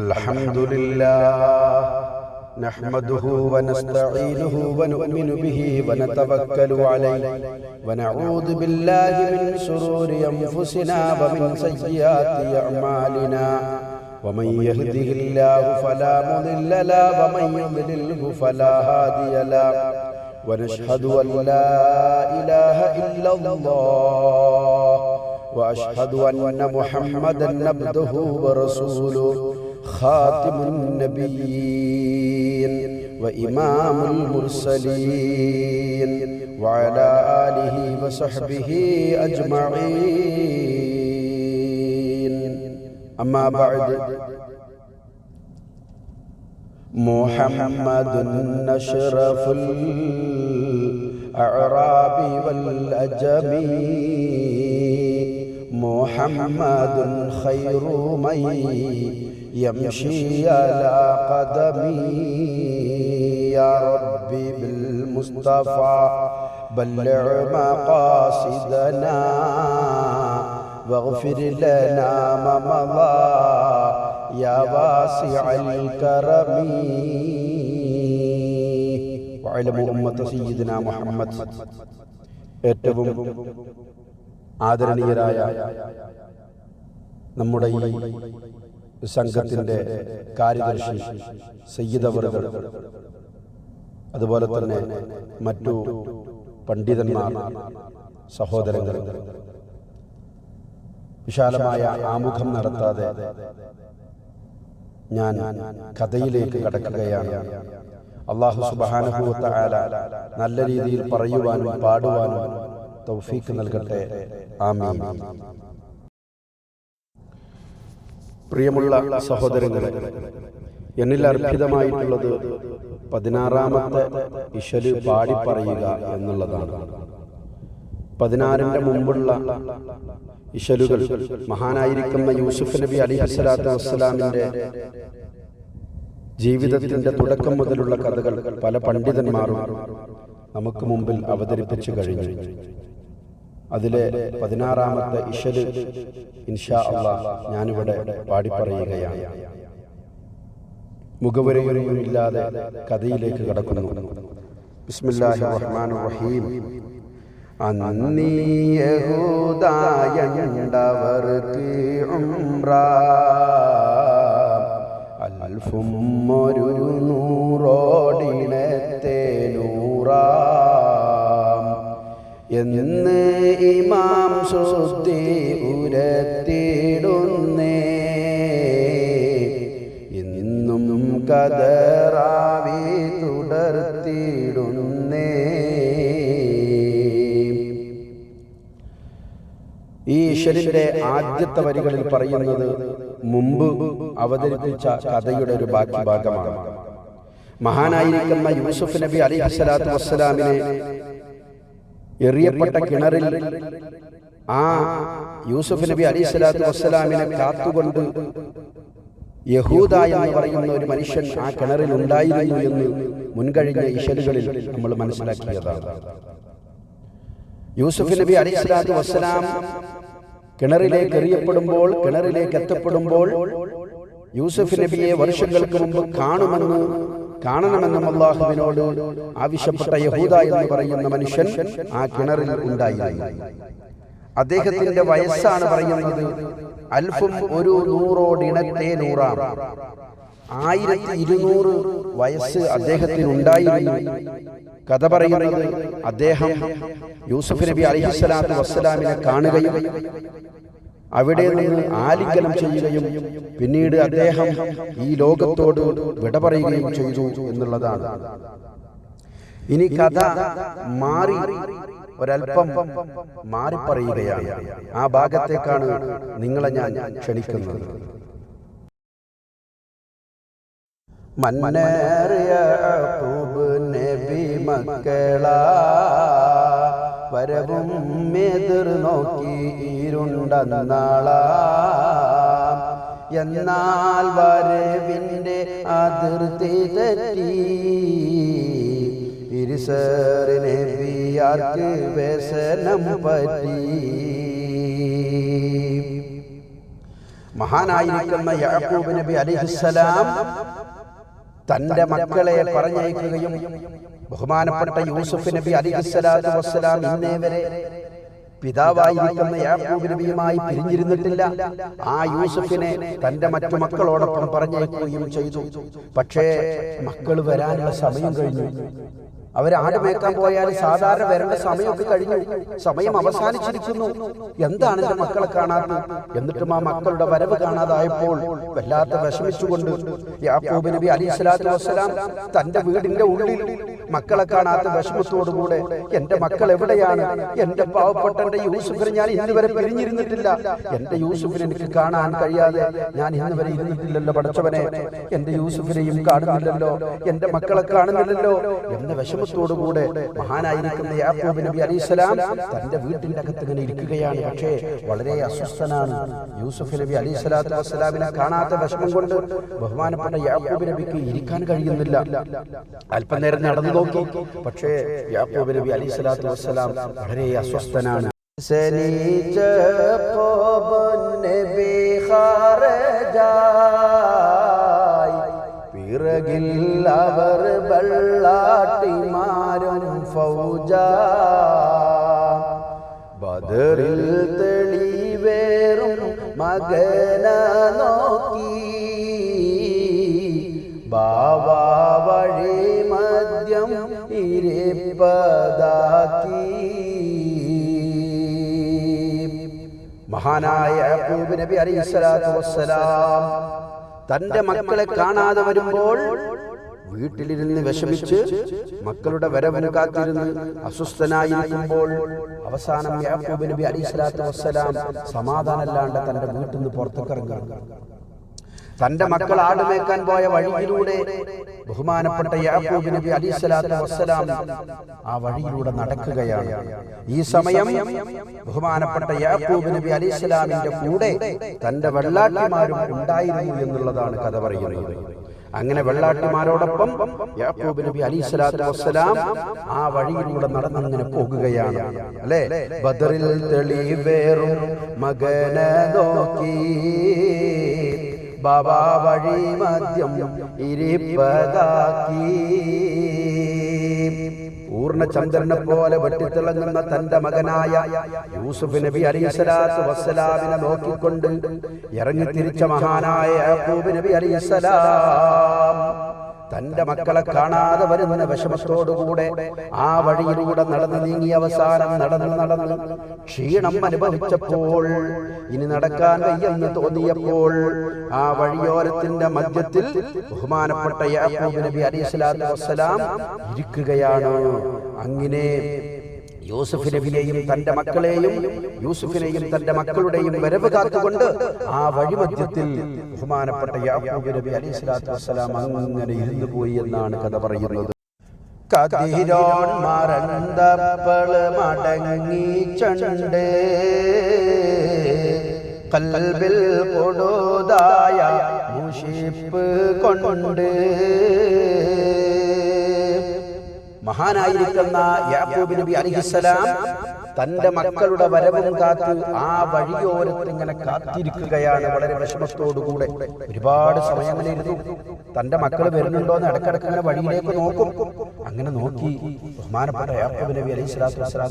الحمد لله نحمده ونستعينه ونؤمن به ونتوكل عليه ونعوذ بالله من شرور أنفسنا ومن سيئات أعمالنا ومن يهده الله فلا مضل له ومن يضلله فلا هادي له ونشهد أن لا إله إلا الله وأشهد أن محمدا عبده ورسوله خاتم النبيين وإمام المرسلين وعلى آله وصحبه أجمعين أما بعد محمد أشرف الأعراب والأجم محمد خير من يمشي على قدمي يا ربي بالمصطفى بلغ مقاصدنا واغفر لنا ما مضى يا واسع الكرم وعلم أمة سيدنا محمد. ഏറ്റവും ആദരണീയരായ നമ്മുടെ ഈ സംഘത്തിൻ്റെ കാര്യദർശി സയ്യിദ് അവറുകൾ, അതുപോലെ തന്നെ മറ്റു പണ്ഡിതന്മാർ, സഹോദരങ്ങൾ, വിശാലമായ ആമുഖം നടത്താതെ ഞാൻ കഥയിലേക്ക് കടക്കുകയാണ്. അല്ലാഹു സുബ്ഹാനഹു വ തആല നല്ല രീതിയിൽ പറയുവാനും പാടുവാനും തൗഫീഖ് നൽകട്ടെ. ആമീൻ. പ്രിയമുള്ള സഹോദരങ്ങളെ, എന്നിൽ അർപ്പിതമായിട്ടുള്ളത് 16ാമത്തെ ഇശല് പാടിപ്പറയുക എന്നുള്ളതാണ്. 16ന്റെ മുമ്പുള്ള ഇശലുകൾ മഹാനായിരിക്കുന്ന യൂസുഫ് നബി അലൈഹിസ്സലാത്തു വസ്സലാമിന്റെ ജീവിതത്തിന്റെ തുടക്കം മുതലുള്ള കഥകൾ പല പണ്ഡിതന്മാരും നമുക്ക് മുമ്പിൽ അവതരിപ്പിച്ചു കഴിഞ്ഞു. അതിലെ 16ാമത്തെ ഇശല് ഇൻഷാ അല്ലാഹ് ഞാനിവിടെ പാടിപ്പറയുകയാണ്. മുഖവുരയൊന്നുമില്ലാതെ കഥയിലേക്ക് കടക്കുന്നു. ബിസ്മില്ലാഹിർ റഹ്മാനിർ റഹീം. അന്നീ യഹൂദായണ്ടവർക്ക് ഉംറ അൽഫും ഒരു നൂറോടിനത്തെ നൂറാം എന്ന് ഇമാം സുദ്ദി ഉരത്തിടുന്നേ ഇന്നും കദറാവി തുടർത്തിടുന്നേ. ഈ ഈശ്വരന്റെ ആദ്യത്തെ വരികളിൽ പറയുന്നത് മുമ്പ് അവതരിപ്പിച്ച കഥയുടെ ഒരു ബാക്കി ഭാഗമാണ്. മഹാനായിരിക്കുന്ന യൂസുഫ് നബി അലൈഹിസ്സലാത്തു വസ്സലാമിനെ എറിയപ്പെട്ട കിണറിൽ ആ യൂസുഫ് നബി അലൈഹിസ്സലാത്തു വസ്സലാമിനെ കാത്തുകൊണ്ട് യഹൂദ എന്ന് പറയുന്ന ഒരു മനുഷ്യൻ ആ കിണറിൽ ഉണ്ടായിരുന്നു എന്ന് മുൻകഴിഞ്ഞ ഇശലുകളിൽ നമ്മൾ മനസ്സിലാക്കിയതാണ്. യൂസുഫ് നബി അലൈഹിസ്സലാത്തു വസ്സലാം കിണറിലേക്ക് എറിയപ്പെടുമ്പോൾ, കിണറിലേക്ക് എത്തപ്പെടുമ്പോൾ യൂസുഫ് നബിയെ വർഷങ്ങൾക്ക് മുമ്പ് കാണണമെന്നും അല്ലാഹുവിനോട് ആവശ്യപ്പെട്ട യഹൂദ എന്ന് പറയുന്ന മനുഷ്യൻ ആ കിണറിൽ ഉണ്ടായിരുന്നു. അദ്ദേഹത്തിന്റെ വയസ്സാണ് പറയുന്നത് അൽഫും ഒരു നൂറോടിനത്തെ നൂറാം, 1200 വയസ്സ് അദ്ദേഹത്തിന് ഉണ്ടായിരുന്നു. കഥ പറയുന്നത് അദ്ദേഹം യൂസുഫ് നബി അലൈഹിസ്സലാത്തു വസ്സലാമിനെ കാണുകയും അവിടെ നിന്ന് ആലിംഗനം ചെയ്യുകയും പിന്നീട് അദ്ദേഹം ഈ ലോകത്തോട് വിട പറയുകയും ചെയ്തു എന്നുള്ളതാണ്. ഇനി കഥ മാറി ഒരൽപ്പം മാറിപ്പറയുകയാണ്. ആ ഭാഗത്തേക്കാണ് നിങ്ങളെ ഞാൻ ക്ഷണിക്കുന്നത്. മന്നേറിയ യാക്കൂബ് നബി മക്കളാ വരവും എതിർ നോക്കി ഇരുണ്ടെന്നാളാ എന്നാൽ വരവിന്റെ അതിർത്തി തെറ്റി ഇരുസറിനെ നബിയാർക്ക് വ്യസനം പറ്റി. മഹാനായിരിക്കുന്ന യാക്കൂബ് നബി അലൈഹിസ്സലാം തന്റെ മക്കളെ പറഞ്ഞയക്കുകയും ബഹുമാനപ്പെട്ട യൂസുഫ് നബി അലൈഹിസ്സലാത്തു വസ്സലാം ഇന്നേ വരെ പിതാവായിരിക്കുന്ന യാക്കൂബ് നബിയുമായി പിരിഞ്ഞിരുന്നിട്ടില്ല. ആ യൂസുഫിനെ തന്റെ മറ്റു മക്കളോടൊപ്പം പറഞ്ഞയക്കുകയും ചെയ്തു. പക്ഷേ മക്കൾ വരാനുള്ള സമയം കഴിഞ്ഞു. ആട് മേക്കാൻ പോയാൽ സാധാരണ വരേണ്ട സമയമൊക്കെ കഴിഞ്ഞു, സമയം അവസാനിച്ചിരിക്കുന്നു. എന്താണ് എന്റെ മക്കളെ കാണാത്തത്? എന്നിട്ടും ആ മക്കളുടെ വരവ് കാണാതായപ്പോൾ വല്ലാത്ത വിഷമിച്ചുകൊണ്ട് യാക്കൂബ് നബി അലൈഹിസ്സലാത്തു വസ്സലാം തന്റെ വീടിന്റെ ഉള്ളിൽ മക്കളെ കാണാത്ത വിഷമത്തോടുകൂടെ എന്റെ മക്കൾ എവിടെയാണ്? എന്റെ പാവപ്പെട്ട എന്റെ യൂസുഫിനെ ഞാൻ ഇന്നുവരെ പിരിഞ്ഞിരുന്നിട്ടില്ല. എന്റെ യൂസുഫിനെ എനിക്ക് കാണാൻ കഴിയാതെ ഞാൻ ഇന്നുവരെ ഇരുന്നിട്ടില്ലല്ലോ പടച്ചവനെ. എന്റെ യൂസുഫിനെയും കാണുന്നില്ലല്ലോ, എന്റെ മക്കളെ കാണുന്നില്ലല്ലോ എന്ന വിഷമത്തോടുകൂടെ മഹാനായിരിക്കുന്ന യാക്കൂബ് നബി അലൈഹിസ്സലാം തന്റെ വീട്ടിന്റെ അകത്ത് ഇങ്ങനെ ഇരിക്കുകയാണ്. പക്ഷേ വളരെ അസ്വസ്ഥനാണ്. യൂസുഫ് നബി അലൈഹിസ്സലാത്തു വസ്സലാമിനെ കാണാത്ത വിഷമം കൊണ്ട് ബഹുമാനപ്പെട്ട യാക്കൂബ് നബിക്ക് ഇരിക്കാൻ കഴിയുന്നില്ല. അല്പനേരം നടന്നു നോക്കി, പക്ഷേ യാക്കൂബ് നബി അലൈഹിസ്സലാത്തു വസ്സലാം വളരെ അസ്വസ്ഥനാണ്. പിറകിൽ അവർ വെള്ളാട്ടിമാരും ഫൗജ, ബദറിൽ തെളിവേറും മകന നോക്കി, ബാവാ വഴി മദ്യം ഇരിപ്പതാക്കി. മഹാനായ യാക്കൂബ് നബി അലൈഹിസ്സലാത്തു വസ്സലാം തന്റെ മക്കളെ കാണാതെ വരുമ്പോൾ വീട്ടിലിരുന്ന് വിഷമിച്ച് മക്കളുടെ വരവിന് കാത്തിരുന്ന് അസ്വസ്ഥനായിരിക്കുമ്പോൾ അവസാനം യാക്കൂബ് നബി അലൈഹിസ്സലാത്തു വസ്സലാം സമാധാനമില്ലാണ്ട് തന്റെ വീട്ടിൽ നിന്ന് പുറത്തേക്കിറങ്ങി. തന്റെ മക്കൾ ആടുമേക്കാൻ പോയ വഴിയിലൂടെ ബഹുമാനപ്പെട്ട യാക്കൂബ് നബി അലൈഹിസ്സലാത്തു വസ്സലാം ആ വഴിയിലൂടെ നടക്കുകയാണ്. ഈ സമയം ബഹുമാനപ്പെട്ട യാക്കൂബ് നബി അലൈഹിസ്സലാമിന്റെ കൂടെ തന്റെ വെള്ളാട്ടിമാരും ഉണ്ടായിരുന്നു എന്നുള്ളതാണ് കഥ പറയുന്നത്. അങ്ങനെ വെള്ളാട്ടിമാരോടൊപ്പം യാക്കൂബ് നബി അലൈഹിസ്സലാത്തു വസ്സലാം ആ വഴിയിലൂടെ നടന്നങ്ങനെ പോകുകയാണ്. അല്ലേ, ബദറിൽ തെളിവേറും മകനെ നോക്കി, ബാബാ വഴി മദ്യം ഇരിപ്പതാക്കി. പൂർണ്ണചന്ദ്രനെ പോലെ വെട്ടിത്തിളങ്ങുന്ന തന്റെ മകനായ യൂസുഫ് നബി അലൈഹിസ്സലാത്തു വസ്സലാമിനെ നോക്കിക്കൊണ്ട് ഇറങ്ങിത്തിരിച്ച മഹാനായ യാക്കൂബ് നബി അലൈഹിസ്സലാം തന്റെ മക്കളെ കാണാതെ വരുന്ന വിഷമത്തോടുകൂടെ ആ വഴിയിലൂടെ നടന്നു നീങ്ങി അവസാനം നടന്ന് ക്ഷീണം അനുഭവിച്ചപ്പോൾ, ഇനി നടക്കാൻ വയ്യെന്ന് തോന്നിയപ്പോൾ ആ വഴിയോരത്തിന്റെ മധ്യത്തിൽ ബഹുമാനപ്പെട്ട യാക്കൂബ് നബി അലൈഹിസ്സലാത്തു വസ്സലാം ഇരിക്കുകയാണ്. അങ്ങനെ യൂസുഫ് നബിയെയും തന്റെ മക്കളെയും യൂസുഫിനെയും തന്റെ മക്കളുടെയും വരവ് കാത്തുകൊണ്ട് ആ വഴിമധ്യത്തിൽ ബഹുമാനപ്പെട്ട യാക്കൂബ് നബി അലൈഹിസ്സലാത്തു വസ്സലാം അങ്ങനെ ഇരുന്നു പോയി എന്നാണ് കഥ പറയുന്നത്. കതിരോൻ മറന്തപ്പോൾ മടങ്ങി ചണ്ട്, കൽബിൽ കൊടുതായ മുഷിപ്പ് കൊണ്ട്. മഹാനായിരിക്കുന്ന യാക്കൂബ് നബി അലൈഹിസ്സലാം തന്റെ മക്കളുടെ വരവും കാത്ത് ആ വഴിയോരത്ത് ഇങ്ങനെ കാത്തിരിക്കുകയാണ് വളരെ വിഷമത്തോടുകൂടെ. ഒരുപാട് സമയം അങ്ങനെ ഇരുന്നു. തന്റെ മക്കൾ വരുന്നുണ്ടോ എന്ന് ഇടക്കിടക്ക് ഇങ്ങനെ വഴിയിലേക്ക് നോക്കും. അങ്ങനെ നോക്കി ബഹുമാനപ്പെട്ട യാക്കൂബ് നബി അലൈഹിസ്സലാത്തു വസ്സലാം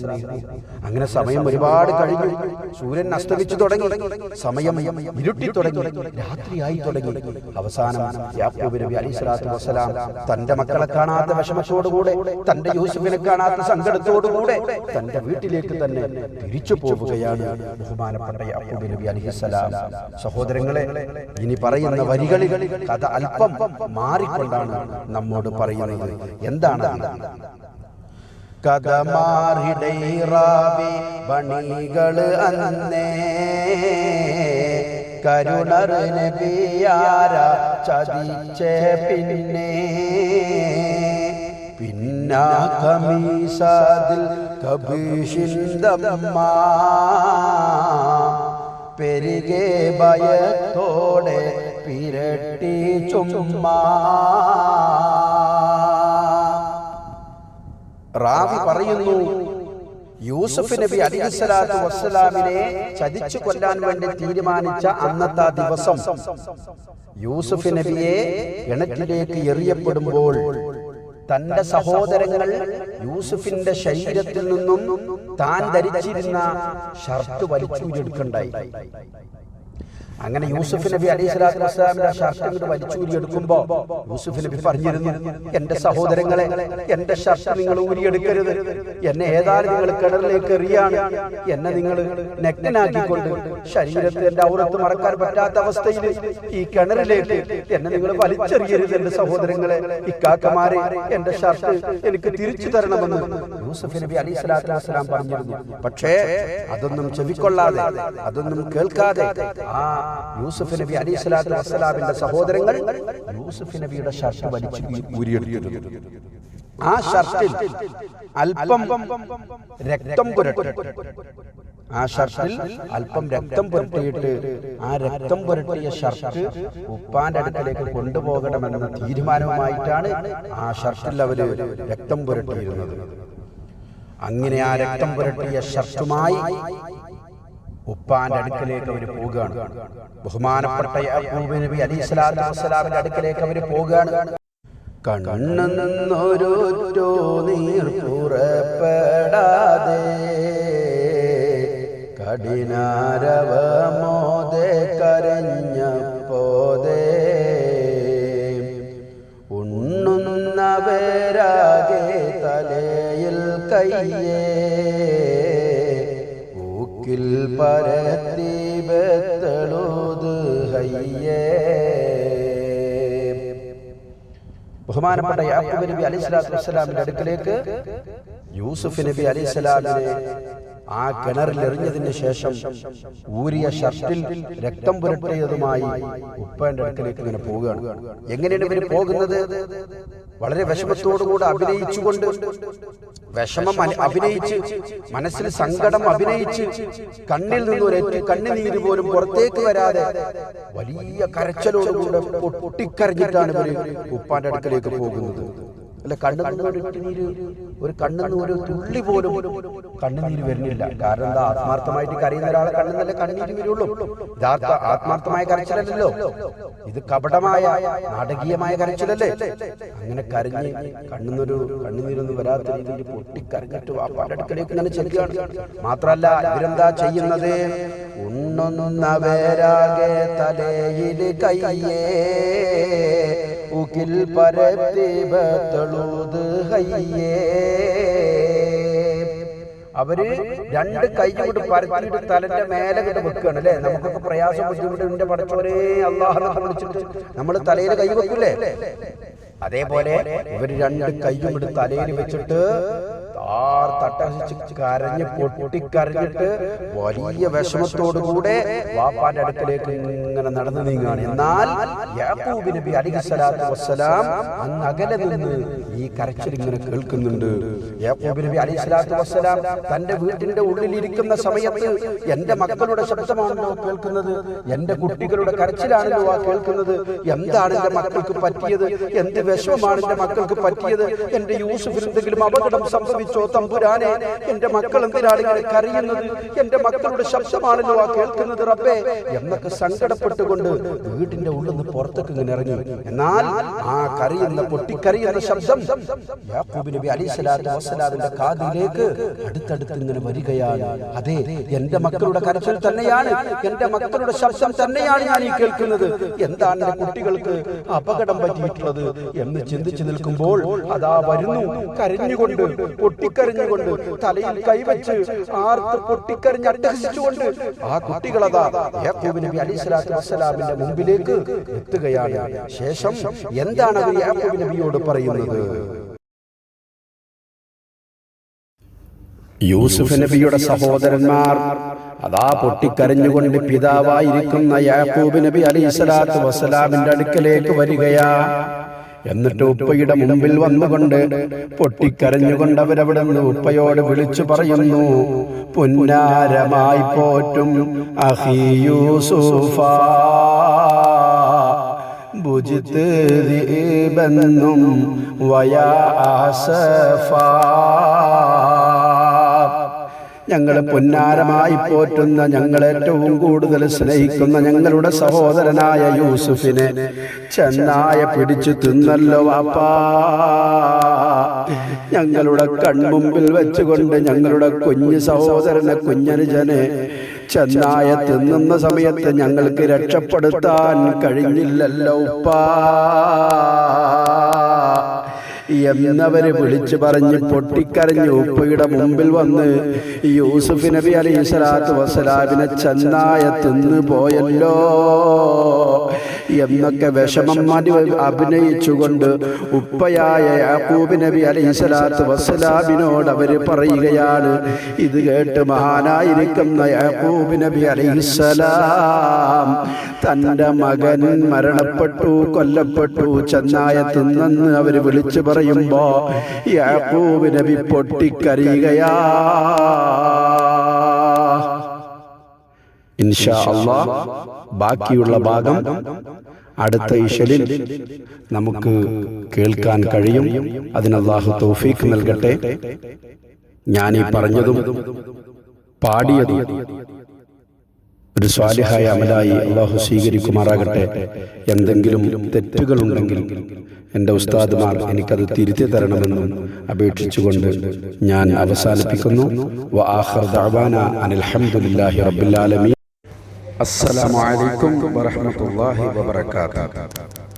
അങ്ങനെ സമയം ഒരുപാട് കഴിഞ്ഞു. സൂര്യൻ അസ്തമിച്ചു തുടങ്ങി, സമയം ഇരുട്ടി തുടങ്ങി, രാത്രിയായി തുടങ്ങി. അവസാനം യാക്കൂബ് നബി അലൈഹിസ്സലാത്തു വസ്സലാം തന്റെ മക്കളെ കാണാത്ത വിഷമത്തോടുകൂടെ, തന്റെ യൂസുഫിനെ കാണാത്ത സങ്കടത്തോടുകൂടെ തന്റെ വീട്ടിലേക്ക് തന്നെ തിരിച്ചു പോവുകയാണ് ബഹുമാനപ്പെട്ട യാക്കൂബ് നബി അലൈഹിസ്സലാം. സഹോദരങ്ങളെ, ഇനി പറയുന്ന വരികളിൽ കഥ അല്പം മാറിക്കൊണ്ടാണ് നമ്മോട് പറയുന്നത്. എന്താണ് കഥ? മാറിടൈറാവി ബണികള് അന്നേ കരുണർ നബിയാര ചതിച്ചേ പിന്നെ കമീസാദിൽ കബീഷിന്ദമ്മ പെരുകെ ഭയത്തോടെ പിരട്ടി ചുമ്മാ. റാവി പറയുന്നു, യൂസുഫ് നബി അലൈഹിസ്സലാത്തു വസ്സലാമിനെ ചതിച്ചു കൊല്ലാൻ വേണ്ടി തീരുമാനിച്ച അന്നത്തെ ദിവസം യൂസുഫ് നബിയെ കിണറ്റിലേക്ക് എറിയപ്പെടുമ്പോൾ തന്റെ സഹോദരങ്ങൾ യൂസുഫിന്റെ ശരീരത്തിൽ നിന്നും താൻ ധരിച്ചിരുന്ന ഷർട്ട് വലിച്ചൂരിയെടുക്കണ്ടായി. അങ്ങനെ യൂസുഫ് നബി അലൈഹിസ്സലാത്തു വസ്സലാമിന്റെ ഷർട്ട് ഇങ്ങോട്ട് വലിച്ചൂരിയെടുക്കുമ്പോ യൂസുഫ് നബി പറഞ്ഞിരുന്നു, എന്റെ സഹോദരങ്ങളെ, എന്റെ ഷർട്ട് നിങ്ങൾ ഊരിയെടുക്കരുത്. എന്നെ ഏതായാലും നിങ്ങൾ കിണറിലേക്ക് എറിയാണ്. എന്നെ നിങ്ങൾ നെഗ്നനാക്കിക്കൊണ്ട് ശരീരത്തിൽ എന്റെ ഔറത്ത് മറക്കാൻ പറ്റാത്ത അവസ്ഥയിൽ ഈ കിണറിലേക്ക് എന്നെ നിങ്ങൾ വലിച്ചെറിയരുത്. എന്റെ സഹോദരങ്ങളെ, ഇക്കാക്കമാരെ, എന്റെ ഷർട്ട് എനിക്ക് തിരിച്ചു തരണമെന്ന് യൂസുഫ് നബി അലൈഹിസ്സലാത്തു വസ്സലാം പറഞ്ഞിരുന്നു. പക്ഷേ അതൊന്നും ചെവിക്കൊള്ളാതെ, അതൊന്നും കേൾക്കാതെ യൂസുഫ് നബി അലൈഹിസ്സലാത്തു വസ്സലാമിന്റെ സഹോദരങ്ങൾ യൂസുഫ് നബിയുടെ ഷർട്ട് വലിച്ചു ഊരിയെടുത്തിരുന്നു. ആ ഷർട്ടിൽ അല്പം രക്തം പുരട്ടി, ആ ഷർട്ടിൽ അല്പം രക്തം പുരട്ടിയിട്ട് ആ രക്തം പുരട്ടിയ ഷർട്ട് ഉപ്പാന്റെ അടുക്കലേക്ക് കൊണ്ടുപോകണമെന്ന തീരുമാനവുമായിട്ടാണ് ആ ഷർട്ടിൽ അവര് രക്തം പുരട്ടിയിരുന്നത്. അങ്ങനെ ആ രക്തം പുരട്ടിയ ഷർട്ടുമായി ഉപ്പാന്റെ അടുക്കലേക്ക് അവർ പോവുകയാണ്. ബഹുമാനപ്പെട്ട യാക്കൂബ് നബി അലൈഹിസ്സലാത്തു വസ്സലാമിന്റെ അടുക്കലേക്ക് അവർ പോവുകയാണ്. കണ്ണിൽ നിന്നൊരു നീർ പുറപ്പെടാതെ കഠിനാരവമോദെ കരഞ്ഞപ്പോതേ ഉണ്ണുന്നവരാകെ തലയിൽ കയ്യേ പരത്തി ബത്തളൂത് ഹയ്യേ. ബഹുമാനപ്പെട്ട യാക്കൂബ് നബി അലൈഹിസ്സലാത്തു വസ്സലാമിന്റെ അടുക്കലേക്ക് യൂസുഫ് നബി അലൈഹിസ്സലാമിനെ ആ കിണറിൽ എറിഞ്ഞതിന് ശേഷം ഊരിയ ഷർട്ടിൽ രക്തം പുരട്ടിയതുമായി ഉപ്പന്റെ അടുക്കലേക്ക് ഇങ്ങനെ പോവുകയാണ്. എങ്ങനെയാണ് ഇവര് പോകുന്നത്? വളരെ വിഷമത്തോടുകൂടെ അഭിനയിച്ചുകൊണ്ട്, വിഷമം അഭിനയിച്ച്, മനസ്സിൽ സങ്കടം അഭിനയിച്ച്, കണ്ണിൽ നിന്ന് ഒരൊറ്റ കണ്ണുനീര് പോലും പുറത്തേക്ക് വരാതെ വലിയ കരച്ചിലോടുകൂടെ പൊട്ടിക്കരഞ്ഞിട്ടാണ് ഇവര് ഉപ്പാന്റെ അടുക്കലേക്ക് പോകുന്നത്. അല്ല, കണ്ണുനിന്ന് ഒരു കണ്ണുനിന്ന് ഒരു തുള്ളി പോലും കണ്ണുനീര് വരുന്നില്ല. കാരണം എന്താ? ആത്മാർത്ഥമായിട്ട് കരയുന്ന ഒരാളെ കണ്ണുന്നല്ലേ കണ്ണുനീര് വരുള്ളൂ. യഥാർത്ഥ ആത്മാർത്ഥമായ കരച്ചിലല്ലോ ഇത്, കപടമായ നാടകീയമായ കരച്ചിലല്ലേ. അങ്ങനെ കരഞ്ഞ് കണ്ണുനീരൊന്നും വരാത്ത രീതിയിൽ പൊട്ടിക്കരഞ്ഞിട്ട് വാപ്പാന്റെ അടുക്കലേക്ക് ഇങ്ങനെ ചെല്ലുകയാണ്. മാത്രല്ല, ഇവരെന്താ ചെയ്യുന്നത്? ഉണ്ണുന്നവരാകെ തലയിൽ കയ്യേ ഉകിൽ പരത്തി ബത്തളൂത് ഹയ്യേ. അവര് രണ്ട് കൈ കൊണ്ട് പരത്തിയിട്ട് തലന്റെ മേലെ കൊണ്ട് വെക്കുകയാണ് അല്ലെ. നമുക്കൊക്കെ പ്രയാസം ബുദ്ധിമുട്ട് പടച്ചോനെ അല്ലാഹ് വിളിച്ചിട്ട് നമ്മൾ തലയിൽ കൈ വെക്കൂലേ? അതേപോലെ ഇവര് രണ്ട് കൈയും കൊണ്ട് തലയിൽ വെച്ചിട്ട് തട്ടഹസിച്ച് കരഞ്ഞ് പൊട്ടിക്കരഞ്ഞിട്ട് വലിയ വിഷമത്തോടുകൂടെ വാപ്പാന്റെ അടുക്കലേക്ക് ഇങ്ങനെ നടന്നു നീങ്ങുകയാണ്. എന്നാൽ യാക്കൂബ് നബി അലൈഹിസ്സലാത്തു വസ്സലാം അങ്ങ് അകലെ നിന്ന് ഈ കരച്ചിൽ ഇങ്ങനെ കേൾക്കുന്നുണ്ട്. യാക്കൂബ് നബി അലൈഹിസ്സലാത്തു വസ്സലാം തന്റെ വീട്ടിന്റെ ഉള്ളിലിരിക്കുന്ന സമയത്ത് എന്റെ മക്കളുടെ ശബ്ദമാണല്ലോ കേൾക്കുന്നത്, എന്റെ കുട്ടികളുടെ കരച്ചിലാണല്ലോ ആ കേൾക്കുന്നത്. എന്താണ് എന്റെ മക്കൾക്ക് പറ്റിയത്? എന്ത് വിഷമമാണ് എന്റെ മക്കൾക്ക് പറ്റിയത്? എന്റെ യൂസുഫിന് എന്തെങ്കിലും അപകടം സംഭവിച്ചോ തമ്പുരാനെ? എന്റെ മക്കൾ എന്തിനാണ് ഇങ്ങനെ കരയുന്നത്? എന്റെ മക്കളുടെ ശബ്ദമാണല്ലോ ആ കേൾക്കുന്നത് റബ്ബേ എന്നൊക്കെ സങ്കടപ്പെട്ടുകൊണ്ട് വീടിന്റെ ഉള്ളിൽ നിന്ന് പുറത്തേക്ക് ഇങ്ങനെ ഇറങ്ങി. എന്നാൽ ആ കരയുന്ന പൊട്ടിക്കരയുന്ന ശബ്ദം യാക്കൂബ് നബി അലൈഹിസ്സലാത്തു വസ്സലാമിന്റെ കാതിലേക്ക് അടുത്തടുത്ത് ഇങ്ങനെ വരികയാണ്. അതെ, എന്റെ മക്കളുടെ കരച്ചിൽ തന്നെയാണ്, എന്റെ മക്കളുടെ ശബ്ദം തന്നെയാണ് ഞാൻ ഈ കേൾക്കുന്നത്. എന്താണ് എന്റെ കുട്ടികൾക്ക് അപകടം പറ്റിയിട്ടുള്ളത് എന്ന് ചിന്തിച്ചു നിൽക്കുമ്പോൾ അതാ വരുന്നു, കരഞ്ഞുകൊണ്ട് പൊട്ടിക്കരഞ്ഞുകൊണ്ട് തലയിൽ കൈവച്ച് ആർത്ത് പൊട്ടിക്കരഞ്ഞ് അട്ടഹസിച്ചുകൊണ്ട് ആ കുട്ടികളതാ യാക്കൂബ് നബി അലൈഹിസ്സലാത്തു വസ്സലാമിന്റെ മുമ്പിലേക്ക് എത്തുകയാണ്. ശേഷം എന്താണ് അവർ യാക്കൂബ് നബിയോട് പറയുന്നത്? യൂസുഫ് നബിയുടെ സഹോദരന്മാർ അതാ പൊട്ടിക്കരഞ്ഞുകൊണ്ട് പിതാവായിരിക്കുന്ന യാക്കൂബ് നബി അലൈഹിസ്സലാത്തു വസ്സലാമിന്റെ അടുക്കലേക്ക് വരികയാ. എന്നിട്ട് ഉപ്പയുടെ മുമ്പിൽ വന്നുകൊണ്ട് പൊട്ടിക്കരഞ്ഞുകൊണ്ട് അവരവിടെ നിന്ന് ഉപ്പയോട് വിളിച്ചു പറയുന്നു, പുന്നാരമായി പോറ്റും അഖീ യൂസുഫ ബുജിത് ദീബന്നും വയാ അസഫ. ഞങ്ങളെ പൊന്നാരമായി പോറ്റുന്ന, ഞങ്ങളേറ്റവും കൂടുതൽ സ്നേഹിക്കുന്ന ഞങ്ങളുടെ സഹോദരനായ യൂസുഫിനെ ചെന്നായ പിടിച്ചു തിന്നല്ലോ വാപ്പാ. ഞങ്ങളുടെ കൺമുമ്പിൽ വെച്ചുകൊണ്ട് ഞങ്ങളുടെ കുഞ്ഞു സഹോദരനെ, കുഞ്ഞനുജനെ ചെന്നായ തിന്നുന്ന സമയത്ത് ഞങ്ങൾക്ക് രക്ഷപ്പെടുത്താൻ കഴിഞ്ഞില്ലല്ലോ ഉപ്പാ എന്നവര് വിളിച്ചു പറഞ്ഞ് പൊട്ടിക്കരഞ്ഞ് ഉപ്പയുടെ മുമ്പിൽ വന്ന് യൂസുഫ് നബി അലൈഹി സ്വലാത്തു വസ്സലാമിനെ ചെന്നായ തിന്നു പോയല്ലോ എന്നൊക്കെ വിഷമം അഭിനയിച്ചുകൊണ്ട് ഉപ്പയായ യാക്കൂബ് നബി അലൈഹി സ്വലാത്തു വസ്സലാമിനോട് അവര് പറയുകയാണ്. ഇത് കേട്ട് മഹാനായിരിക്കുന്ന യാക്കൂബ് നബി അലൈഹിസ്സലാം തൻ്റെ മകൻ മരണപ്പെട്ടു, കൊല്ലപ്പെട്ടു, ചെന്നായ തിന്നെന്ന് അവര് വിളിച്ചു പറയുമ്പോ യാക്കൂബ് നബി പൊട്ടിക്കരയുകയാ. ഇൻഷാ അല്ലാഹ് ബാക്കിയുള്ള ഭാഗം അടുത്ത ഇശലിൽ നമുക്ക് കേൾക്കാൻ കഴിയും. അതിന് അല്ലാഹു തൗഫീഖ് നൽകട്ടെ. ഞാനീ പറഞ്ഞതും പാടിയതും ഒരു സ്വാലിഹായ അമലായി അല്ലാഹു സ്വീകരിക്കുമാറാകട്ടെ. എന്തെങ്കിലും തെറ്റുകളുണ്ടെങ്കിൽ എൻ്റെ ഉസ്താദുമാർ എനിക്കത് തിരുത്തി തരണമെന്നും അപേക്ഷിച്ചുകൊണ്ട് ഞാൻ അവസാനിപ്പിക്കുന്നു. വആഖിറു ദഅവാന അനിൽ ഹംദുലില്ലാഹി റബ്ബിൽ ആലമീൻ. അസ്സലാമു അലൈക്കും വറഹ്മത്തുള്ളാഹി വബറകാതുഹു.